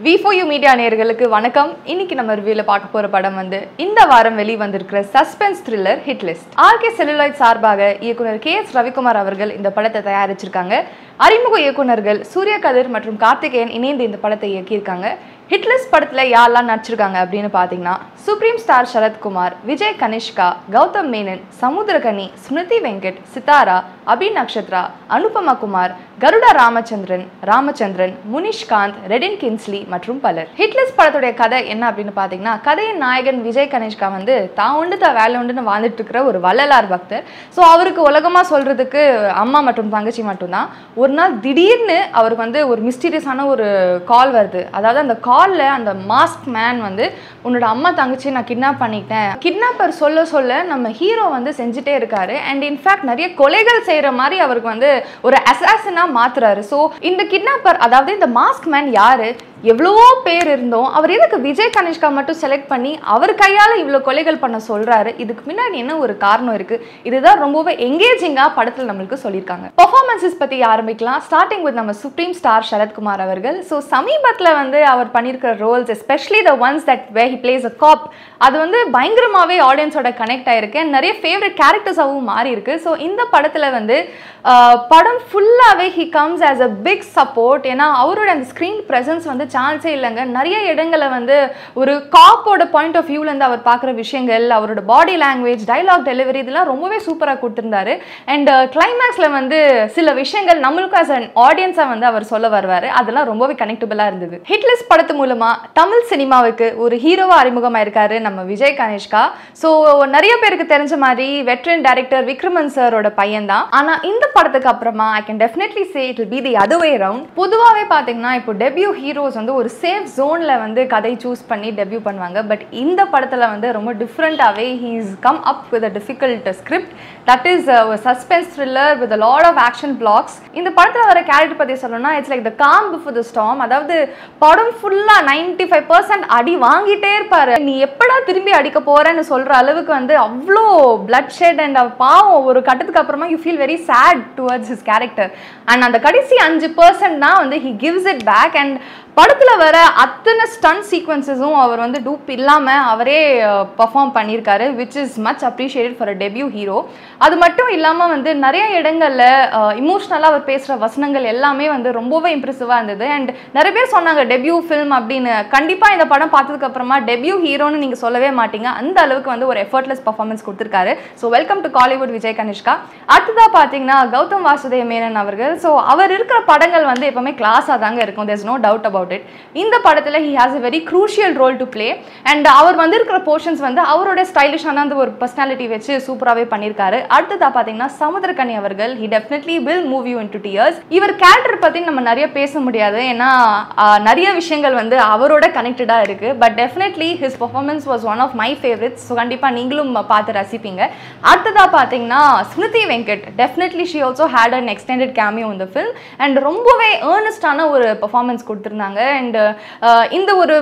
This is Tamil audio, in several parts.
V4U மீடியா நேயர்களுக்கு வணக்கம். இன்னைக்கு நம்ம ரிவ்யூல பார்க்க போற படம் வந்து இந்த வாரம் வெளிவந்திருக்கிற suspense thriller hit list. RK celluloid சார்பாக இயக்குனர் KS ரவிக்குமார் அவர்கள் இந்த படத்தை தயாரிச்சிருக்காங்க. அறிமுக இயக்குனர்கள் சூர்யா கதிர் மற்றும் கார்த்திகேயன் இணைந்து இந்த படத்தை இயக்கியிருக்காங்க. ஹிட் லிஸ்ட் படத்துல யாரெல்லாம் நடிச்சிருக்காங்க அப்படின்னு பாத்தீங்கன்னா சுப்ரீம் ஸ்டார் சரத்குமார், விஜய் கனிஷ்கா, கௌதம் மேனன், சமுத்திரகனி, ஸ்மிருதி வெங்கட், சித்தாரா, அபி நக்ஷத்ரா, அனுபமா குமார், கருடா ராமச்சந்திரன், முனிஷ்காந்த், ரெடின் கின்ஸ்லி மற்றும் பலர். ஹிட்லிஸ்ட் படத்துடைய கதை என்ன அப்படின்னு பாத்தீங்கன்னா, கதையின் நாயகன் விஜய் கனிஷ்கா வந்து தான் உண்டு தான் வேலை உண்டுன்னு வாழ்ந்துட்டு இருக்கிற ஒரு வள்ளலார் பக்தர். ஸோ அவருக்கு உலகமா சொல்றதுக்கு அம்மா மற்றும் தங்கச்சி மட்டும்தான். ஒரு நாள் திடீர்னு அவருக்கு வந்து ஒரு மிஸ்டீரியஸான ஒரு கால் வருது. அதாவது அந்த கால்ல அந்த மாஸ்க் மேன் வந்து உன்னோட அம்மா தங்கச்சி நான் கிட்னாப் பண்ணிட்டேன். கிட்னாப்பர் சொல்ல நம்ம ஹீரோ வந்து செஞ்சுட்டே இருக்காரு. அண்ட் இன்ஃபேக்ட் நிறைய கொலைகள் செய்யற மாதிரி அவருக்கு வந்து ஒரு அசாசினா மாத்துறாரு. ஸோ இந்த கிட்னாப்பர், அதாவது இந்த மாஸ்க் மேன் யாரு, எவ்வளவோ பேர் இருந்தோம், அவர் எதுக்கு விஜய் கனிஷ்கா மட்டும் செலக்ட் பண்ணி அவர் கையால் இவ்வளோ கொலைகள் பண்ண சொல்றாரு, இதுக்கு முன்னாடி என்ன ஒரு காரணம் இருக்கு, இதுதான் ரொம்பவே எங்கேஜிங்கா படத்தில் நம்மளுக்கு சொல்லியிருக்காங்க. பெர்ஃபார்மன்ஸஸ் பத்தி ஆரம்பிக்கலாம். ஸ்டார்டிங் வித் நம்ம சுப்ரீம் ஸ்டார் சரத்குமார் அவர்கள். ஸோ சமீபத்தில் வந்து அவர் பண்ணியிருக்கிற roles, especially the ones that way he plays a cop, அது வந்து பயங்கரமாகவே ஆடியன்ஸோட கனெக்ட் ஆயிருக்கு. நிறைய ஃபேவரட் கேரக்டர்ஸாகவும் மாறி இருக்கு. ஸோ இந்த படத்தில் வந்து படம் ஃபுல்லாகவே he comes as a big support. ஏன்னா அவரோட அந்த ஸ்க்ரீன் ப்ரெசன்ஸ் வந்து சான்ஸே இல்லைங்க. நிறைய இடங்களை வந்து ஒரு காப்போட பாயிண்ட் ஆஃப் வியூலேருந்து அவர் பார்க்குற விஷயங்கள், அவரோட பாடி லாங்குவேஜ், டைலாக் டெலிவரி, இதெல்லாம் ரொம்பவே சூப்பராக கொடுத்துருந்தாரு. அண்ட் கிளைமேக்ஸில் வந்து சில விஷயங்கள் நம்மளுக்கும் ஆஸ் அன் ஆடியன்ஸாக வந்து அவர் சொல்ல வருவார். அதெல்லாம் ரொம்பவே கனெக்டபுளாக இருந்தது. ஹிட்லிஸ்ட் படத்து மூலமாக தமிழ் சினிமாவுக்கு ஒரு ஹீரோவாக அறிமுகமாக இருக்காரு நம்ம விஜய் கனிஷ்கா. ஸோ நிறைய பேருக்கு தெரிஞ்ச மாதிரி வெட்ரன் டைரக்டர் விக்ரமன் சாரோட பையன் தான். ஆனால் இந்த படத்துக்கு அப்புறமா I can definitely say it will be the other way around. பொதுவாகவே பார்த்தீங்கன்னா இப்போ டெபியூ ஹீரோஸ் வந்து ஒரு சேஃப் ஜோனில் வந்து கதை சூஸ் பண்ணி டெபியூ பண்ணுவாங்க. பட் இந்த படத்தில் வந்து ரொம்ப டிஃப்ரெண்ட்டாகவே he is come up with a difficult script that is suspense thriller with a lot of action blocks. இந்த படத்தில் வர கேரக்டர் பற்றி சொல்லணும்னா it's like the calm before the storm. அதாவது படம் ஃபுல்லாக 95% அடி வாங்கிட்டே இருப்பாரு. நீ எப்படா திரும்பி அடிக்க போறேன்னு சொல்ற அளவுக்கு வந்து அவ்வளோ பிளட் ஷெட் அண்ட் பாவம் ஒரு கட்டத்துக்கு அப்புறமா you feel very sad towards his character. And அந்த கடைசி 5% தான் வந்து he gives it back. And படத்தில் வர அத்தனை ஸ்டன் சீக்வன்சஸும் அவர் வந்து டூப் இல்லாமல் அவரே பர்ஃபார்ம் பண்ணியிருக்காரு, which is much appreciated for a debut hero. அது மட்டும் இல்லாமல் வந்து நிறைய இடங்களில் இமோஷ்னலாக அவர் பேசுகிற வசனங்கள் எல்லாமே வந்து ரொம்பவே இம்ப்ரெசிவாக இருந்தது. அண்ட் நிறைய பேர் சொன்னாங்க டெபியூ ஃபில்ம் அப்படின்னு. கண்டிப்பாக இந்த படம் பார்த்ததுக்கு அப்புறமா டெபியூ ஹீரோன்னு நீங்கள் சொல்லவே மாட்டீங்க. அந்த அளவுக்கு வந்து ஒரு எஃபர்ட்லெஸ் பர்ஃபார்மன்ஸ் கொடுத்துருக்காரு. So welcome to Kollywood Vijay Kanishka. அடுத்ததாக பார்த்தீங்கன்னா கௌதம் வாசுதேவ் மேனன் அவர்கள். ஸோ அவர் இருக்கிற படங்கள் வந்து எப்பவுமே கிளாஸாக தாங்க இருக்கும். There's no doubt about it. இந்த படத்துல he has a very crucial role to play and அவர் வந்திருக்கிற போர்ஷன்ஸ் வந்து அவரோட ஸ்டைலிஷான அந்த ஒரு பர்சனாலிட்டி வச்சு சூப்பராகவே பண்ணியிருக்காரு. அடுத்ததா பார்த்தீங்கன்னா சமுத்திரகனி அவர்கள். he definitely will move you into tears. இவர் கேரக்டர் பற்றி நம்ம நிறைய பேச முடியாது, ஏன்னா நிறைய விஷயங்கள் வந்து அவரோட கனெக்டடாக இருக்கு. But definitely his performance was one of my favorites. So கண்டிப்பாக நீங்களும் பார்த்து ரசிப்பீங்க. அடுத்ததா பார்த்தீங்கன்னா Smriti Venkat. Definitely she also had an extended cameo in the film and ரொம்பவே ஏர்னஸ்டான ஒரு பர்ஃபார்மன்ஸ் கொடுத்துருந்தாங்க. அண்ட் இந்த ஒரு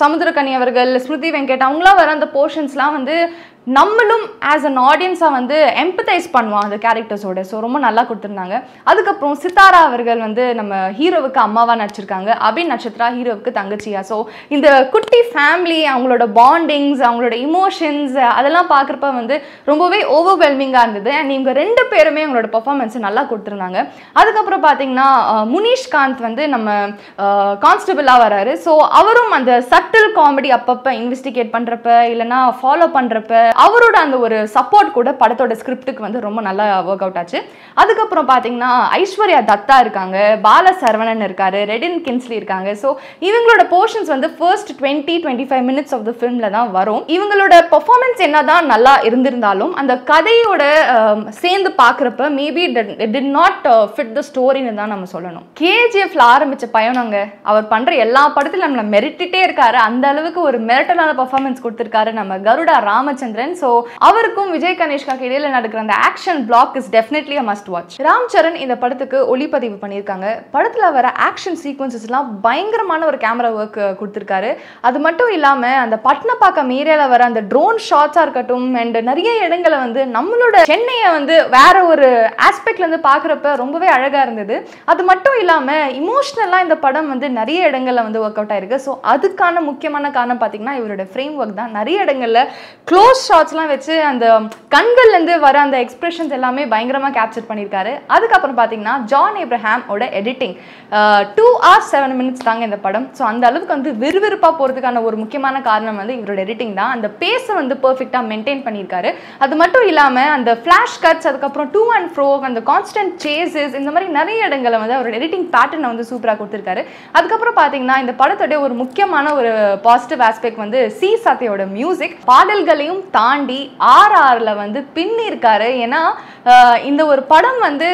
சமுத்திரகனி அவர்கள், ஸ்மிருதி வெங்கட் அவங்களாம் வர அந்த போர்ஷன்ஸ்லாம் வந்து நம்மளும் ஆஸ் அன் ஆடியன்ஸாக வந்து எம்பத்தைஸ் பண்ணுவோம் அந்த கேரக்டர்ஸோட. ஸோ ரொம்ப நல்லா கொடுத்துருந்தாங்க. அதுக்கப்புறம் சித்தாரா அவர்கள் வந்து நம்ம ஹீரோவுக்கு அம்மாவாக நடிச்சிருக்காங்க, அபி நட்சத்ரா ஹீரோவுக்கு தங்கச்சியா. ஸோ இந்த குட்டி ஃபேமிலி, அவங்களோட பாண்டிங்ஸ், அவங்களோட இமோஷன்ஸ், அதெல்லாம் பார்க்குறப்ப வந்து ரொம்பவே ஓவர்வெல்மிங்காக இருந்தது. அண்ட் இவங்க ரெண்டு பேருமே அவங்களோட பர்ஃபார்மன்ஸை நல்லா கொடுத்துருந்தாங்க. அதுக்கப்புறம் பார்த்தீங்கன்னா முனிஷ்காந்த் வந்து நம்ம கான்ஸ்டபிளாக வராரு. ஸோ அவரும் அந்த சட்டில் காமெடி அப்பப்போ இன்வெஸ்டிகேட் பண்ணுறப்ப இல்லைன்னா ஃபாலோ பண்ணுறப்ப அவரோட அந்த ஒரு சப்போர்ட் கூட படத்தோட ஸ்கிரிப்டுக்கு வந்து ரொம்ப நல்லா ஒர்க் அவுட் ஆச்சு. அதுக்கப்புறம் பார்த்தீங்கன்னா ஐஸ்வர்யா தத்தா இருக்காங்க, பால சரவணன் இருக்காரு, ரெடின் கின்ஸ்லி இருக்காங்க. ஸோ இவங்களோட போர்ஷன்ஸ் வந்து ஃபர்ஸ்ட் 20-25 மினிட்ஸ் ஆஃப் த ஃபிலிம்ல தான் வரும். இவங்களோட பெர்ஃபார்மன்ஸ் என்னதான் நல்லா இருந்திருந்தாலும் அந்த கதையோட சேர்ந்து பார்க்குறப்ப maybe it did not fit the ஸ்டோரின்னு தான் நம்ம சொல்லணும். KGFல ஆரம்பிச்ச பயணங்க, அவர் பண்ற எல்லா படத்திலும் நம்மளை மெரிட்டிட்டே இருக்காரு. அந்த அளவுக்கு ஒரு மெரிட்டலான பெர்ஃபார்மன்ஸ் கொடுத்துருக்காரு நம்ம கருடா ராமச்சந்திரன். சரண். ஸோ அவருக்கும் விஜய் கணேஷ்காக்கு இடையில நடக்கிற அந்த action block is definitely a must watch. Ram Charan இந்த படத்துக்கு ஒளிப்பதிவு பண்ணியிருக்காங்க. படத்துல வர ஆக்ஷன் சீக்வன்சஸ்லாம் பயங்கரமான ஒரு கேமரா ஒர்க் கொடுத்துருக்காரு. அது மட்டும் இல்லாம அந்த பட்னப்பாக்கம் ஏரியால வர அந்த ட்ரோன் ஷாட்ஸா இருக்கட்டும் அண்ட் நிறைய இடங்களை வந்து நம்மளோட சென்னையை வந்து வேற ஒரு ஆஸ்பெக்ட்ல இருந்து பாக்குறப்ப ரொம்பவே அழகா இருந்தது. அது மட்டும் இல்லாம இமோஷனலா இந்த படம் வந்து நிறைய இடங்கள்ல வந்து ஒர்க் அவுட் ஆயிருக்கு. ஸோ அதுக்கான முக்கியமான காரணம் பார்த்தீங்கன்னா இவரோட ஃப்ரேம் ஒர்க் தான். நிறைய இடங்கள்ல க்ளோஸ் ஷாட்ஸ்லாம் வச்சு அந்த கண்கள்ல இருந்து வர அந்த எக்ஸ்பிரஷன்ஸ் எல்லாமே பயங்கரமா கேப்சர் பண்ணியிருக்காரு. அதுக்கப்புறம் பார்த்தீங்கன்னா ஜான் ஏப்ரஹாமோட எடிட்டிங் 2 hours 7 minutes தாங்க இந்த படம். ஸோ அந்த அளவுக்கு வந்து விறுவிறுப்பா போறதுக்கான ஒரு முக்கியமான காரணம் வந்து இவரோட எடிட்டிங் தான். அந்த பேஸை வந்து பெர்ஃபெக்டா மெயின்டைன் பண்ணியிருக்காரு. அது மட்டும் இல்லாம அந்த ஃபிளாஷ் கட்ஸ், அதுக்கப்புறம் டூ அண்ட் ஃப்ரோ, அந்த கான்ஸ்டன்ட் சேசஸ், இந்த மாதிரி நிறைய இடங்களை வந்து அவரோட எடிட்டிங் பேட்டர்னை வந்து சூப்பராக கொடுத்துருக்காரு. அதுக்கப்புறம் பார்த்தீங்கன்னா இந்த படத்தோட ஒரு முக்கியமான ஒரு பாசிட்டிவ் ஆஸ்பெக்ட் வந்து சி சத்யோட மியூசிக். பாடல்களையும் தாண்டி RRல வந்து பின்னி இருக்காரு. ஏன்னா இந்த ஒரு படம் வந்து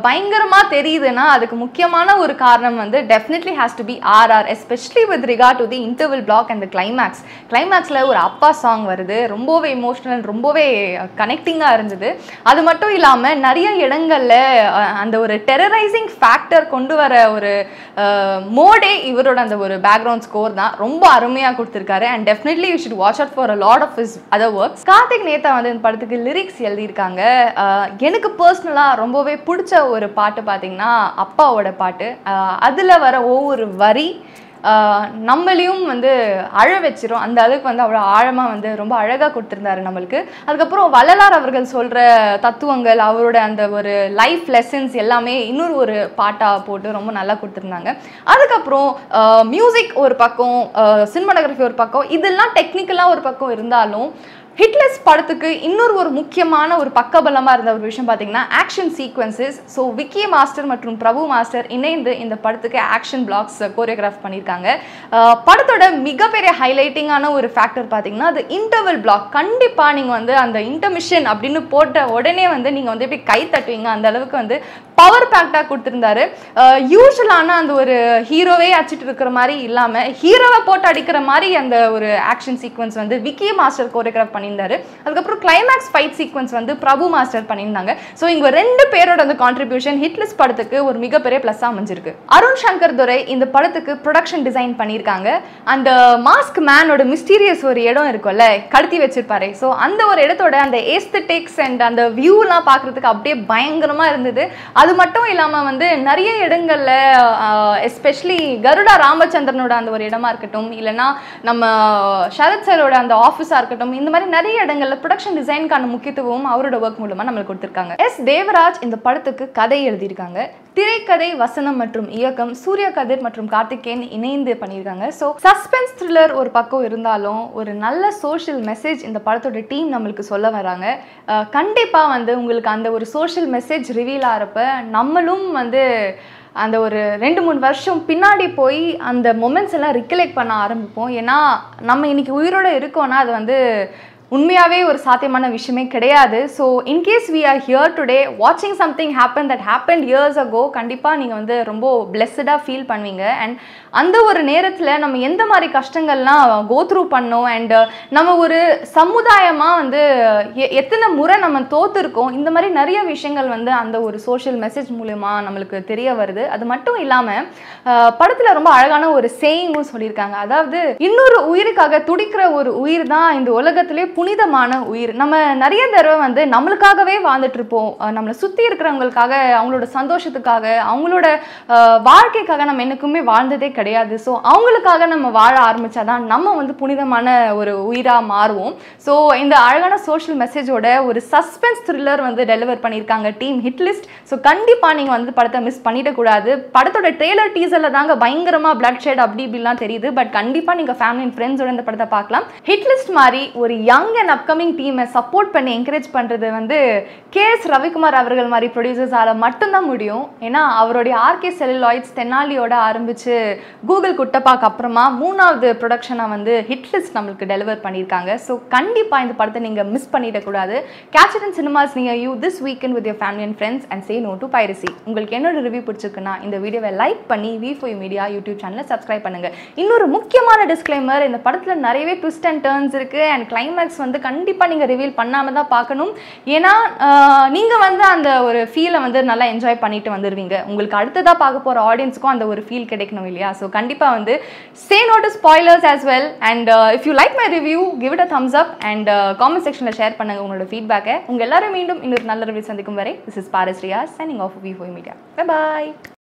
பயங்கரமா தெரியுதுன்னா அதுக்கு முக்கியமான ஒரு காரணம் வந்து definitely has to be RR, especially with regard to the interval block and climax. கிளைமேக்ஸ்ல ஒரு அப்பா சாங் வருது, ரொம்பவே இமோஷனல், ரொம்பவே கனெக்டிங்காக இருந்தது. அது மட்டும் இல்லாமல் நிறைய இடங்கள்ல அந்த ஒரு டெரரைசிங் ஃபேக்டர் கொண்டு வர ஒரு மோடே இவரோட அந்த ஒரு பேக்ரவுண்ட் ஸ்கோர் தான். ரொம்ப அருமையாக கொடுத்துருக்காரு. And definitely you should watch out for a lot of his other works. Karthik Netha வந்து இந்த படத்துக்கு லிரிக்ஸ் எழுதியிருக்காங்க. எனக்கு பர்சனலாக ரொம்பவே பிடிச்ச ஒரு பாட்டு பார்த்தீங்கன்னா அப்பாவோட பாட்டு. அதில் வர ஒவ்வொரு வரி நம்மளையும் வந்து அழ வச்சிரும். அந்த அளவுக்கு வந்து அவ்வளோ ஆழமாக வந்து ரொம்ப அழகாக கொடுத்துருந்தாரு நம்மளுக்கு. அதுக்கப்புறம் வள்ளலார் அவர்கள் சொல்கிற தத்துவங்கள், அவரோட அந்த ஒரு லைஃப் லெசன்ஸ் எல்லாமே இன்னொரு ஒரு பாட்டாக போட்டு ரொம்ப நல்லா கொடுத்துருந்தாங்க. அதுக்கப்புறம் மியூசிக் ஒரு பக்கம், சினிமாட்டோகிராஃபி ஒரு பக்கம், இதெல்லாம் டெக்னிக்கலாக ஒரு பக்கம் இருந்தாலும் ஹிட்லிஸ்ட் படத்துக்கு இன்னொரு ஒரு முக்கியமான ஒரு பக்கபலமாக இருந்த ஒரு விஷயம் பார்த்தீங்கன்னா action sequences. So Vicky master மற்றும் பிரபு மாஸ்டர் இணைந்து இந்த படத்துக்கு ஆக்ஷன் பிளாக்ஸ் கோரியோகிராஃப் பண்ணியிருக்காங்க. படத்தோட மிகப்பெரிய ஹைலைட்டிங்கான ஒரு ஃபேக்டர் பார்த்தீங்கன்னா அது இன்டர்வல் பிளாக். கண்டிப்பாக நீங்கள் வந்து அந்த இன்டர்மிஷன் அப்படின்னு போட்ட உடனே வந்து நீங்கள் வந்து எப்படி கை தட்டுவீங்க, அந்த அளவுக்கு வந்து பவர் பேக்டாக கொடுத்துருந்தாரு. யூஸ்வலான அந்த ஒரு ஹீரோவே அடிச்சிட்டு இருக்கிற மாதிரி இல்லாமல் ஹீரோவை போட்டு அடிக்கிற மாதிரி அந்த ஒரு ஆக்ஷன் சீக்வன்ஸ் வந்து விக்கி மாஸ்டர் கோரியோகிராஃப் பண்ணியிருந்தாரு. அதுக்கப்புறம் கிளைமேக்ஸ் ஃபைட் சீக்வன்ஸ் வந்து பிரபு மாஸ்டர் பண்ணியிருந்தாங்க. ஸோ இவங்க ரெண்டு பேரோட அந்த கான்ட்ரிபியூஷன் ஹிட்லிஸ்ட் படத்துக்கு ஒரு மிகப்பெரிய ப்ளஸ்ஸாக அமைஞ்சிருக்கு. அருண் சங்கர் துரை இந்த படத்துக்கு ப்ரொடக்ஷன் டிசைன் பண்ணியிருக்காங்க. அந்த மாஸ்க் மேனோட மிஸ்டீரியஸ் ஒரு இடம் இருக்கும்ல, கடத்தி வச்சிருப்பாரு. ஸோ அந்த ஒரு இடத்தோட அந்த ஏஸ்தட்டிக்ஸ் அண்ட் அந்த வியூலாம் பார்க்குறதுக்கு அப்படியே பயங்கரமாக இருந்தது. அது மட்டும் இல்லாமல் வந்து நிறைய இடங்கள்ல எஸ்பெஷலி கருடா ராமச்சந்திரனோட அந்த ஒரு இடமா இருக்கட்டும், இல்லைன்னா நம்ம சரத் சரோட அந்த ஆஃபீஸாக இருக்கட்டும், இந்த மாதிரி நிறைய இடங்கள்ல ப்ரொடக்ஷன் டிசைனுக்கான முக்கியத்துவம் அவரோட ஒர்க் மூலமா நம்மளுக்கு கொடுத்துருக்காங்க. எஸ் தேவராஜ் இந்த படத்துக்கு கதை எழுதியிருக்காங்க. திரைக்கதை, வசனம் மற்றும் இயக்கம் சூர்யா கதிர் மற்றும் கார்த்திகேயன் இணைந்து பண்ணியிருக்காங்க. ஸோ சஸ்பென்ஸ் த்ரில்லர் ஒரு பக்கம் இருந்தாலும் ஒரு நல்ல சோஷியல் மெசேஜ் இந்த படத்தோட டீம் நம்மளுக்கு சொல்ல வராங்க. கண்டிப்பாக வந்து உங்களுக்கு அந்த ஒரு சோஷியல் மெசேஜ் ரிவீல் ஆகிறப்ப நம்மளும் வந்து அந்த ஒரு 2-3 வருஷம் பின்னாடி போய் அந்த மொமெண்ட்ஸ் எல்லாம் ரிகலெக்ட் பண்ண ஆரம்பிப்போம். ஏன்னா நம்ம இன்னைக்கு உயிரோடு இருக்கோன்னா அது வந்து உண்மையாகவே ஒரு சாத்தியமான விஷயமே கிடையாது. So in case we are here today வாட்சிங் something happen that happen years ago, கண்டிப்பாக நீங்கள் வந்து ரொம்ப பிளெஸ்டாக ஃபீல் பண்ணுவீங்க. அண்ட் அந்த ஒரு நேரத்தில் நம்ம எந்த மாதிரி கஷ்டங்கள்லாம் கோ த்ரூ பண்ணோம் அண்ட் நம்ம ஒரு சமுதாயமாக வந்து எத்தனை முறை நம்ம தோற்றுருக்கோம், இந்த மாதிரி நிறைய விஷயங்கள் வந்து அந்த ஒரு சோஷியல் மெசேஜ் மூலமா நம்மளுக்கு தெரிய வருது. அது மட்டும் இல்லாமல் படத்தில் ரொம்ப அழகான ஒரு சேயிங்கும் சொல்லியிருக்காங்க. அதாவது இன்னொரு உயிருக்காக துடிக்கிற ஒரு உயிர் தான் இந்த உலகத்திலே புனிதமான உயிர். நம்ம நிறைய தடவை வந்து நம்மளுக்காகவே வாழ்ந்துட்டு இருப்போம். நம்மளை சுற்றி இருக்கிறவங்களுக்காக, அவங்களோட சந்தோஷத்துக்காக, அவங்களோட வாழ்க்கைக்காக நம்ம என்னைக்குமே வாழ்ந்ததே கிடையாது. ஸோ அவங்களுக்காக நம்ம வாழ ஆரம்பிச்சாதான் நம்ம வந்து புனிதமான ஒரு உயிராக மாறுவோம். ஸோ இந்த அழகான சோஷியல் மெசேஜோட ஒரு சஸ்பென்ஸ் த்ரில்லர் வந்து டெலிவர் பண்ணியிருக்காங்க டீம் ஹிட்லிஸ்ட். ஸோ கண்டிப்பாக நீங்கள் வந்து படத்தை மிஸ் பண்ணிடக்கூடாது. படத்தோட ட்ரெய்லர் டீசரில் தாங்க பயங்கரமாக பிளட் ஷேட் அப்படி இப்படிலாம் தெரியுது. பட் கண்டிப்பாக நீங்கள் ஃபேமிலி அண்ட் ஃப்ரெண்ட்ஸோட இந்த படத்தை பார்க்கலாம். ஹிட்லிஸ்ட் மாதிரி ஒரு யங் அண்ட் அப்கமிங் டீமை சப்போர்ட் பண்ணி என்கரேஜ் பண்ணுறது வந்து KS ரவிக்குமார் அவர்கள் மாதிரி ப்ரொடியூசர்ஸால் மட்டும்தான் முடியும். ஏன்னா அவருடைய RK செல்லுலாய்ட்ஸ் தென்னாலியோட ஆரம்பித்து கூகுள் குட்டப்பாக்கு அப்புறமா 3வது ப்ரொடக்ஷனாக வந்து ஹிட்லிஸ்ட் நம்மளுக்கு டெலிவர் பண்ணியிருக்காங்க. ஸோ கண்டிப்பாக இந்த படத்தை நீங்கள் மிஸ் பண்ணிடக்கூடாது. Catch it in cinemas near you this weekend with your family and friends and say no to piracy. உங்களுக்கு என்னோட ரிவ்யூ பிடிச்சிருக்குன்னா இந்த வீடியோவை லைக் பண்ணி V4U மீடியா யூடியூப் சேனலை சப்ஸ்கிரைப் பண்ணுங்கள். இன்னொரு முக்கியமான டிஸ்க்ளைமர், இந்த படத்தில் நிறையவே ட்விஸ்ட் அண்ட் டர்ன்ஸ் இருக்குது அண்ட் கிளைமேக்ஸ் வந்து கண்டிப்பாக நீங்கள் ரிவீல் பண்ணாமல் தான் பார்க்கணும். ஏன்னா நீங்கள் வந்து அந்த ஒரு ஃபீலை வந்து நல்லா என்ஜாய் பண்ணிட்டு வந்துடுவீங்க. உங்களுக்கு அடுத்ததாக பார்க்க போகிற ஆடியன்ஸுக்கும் அந்த ஒரு ஃபீல் கிடைக்கணும் இல்லையா? ஸோ கண்டிப்பாக வந்து say no to spoilers as well, and if you like my review, give it a thumbs up and comment செக்ஷனில் ஷேர் பண்ணுங்கள் உங்களோட ஃபீட்பேக்கை. உங்கள் எல்லாரும் மீண்டும் இன்னொரு நல்ல ரிவ்யூ சந்திக்கும் வரை, this is Paras Riaz signing off of V4 Media. Bye bye.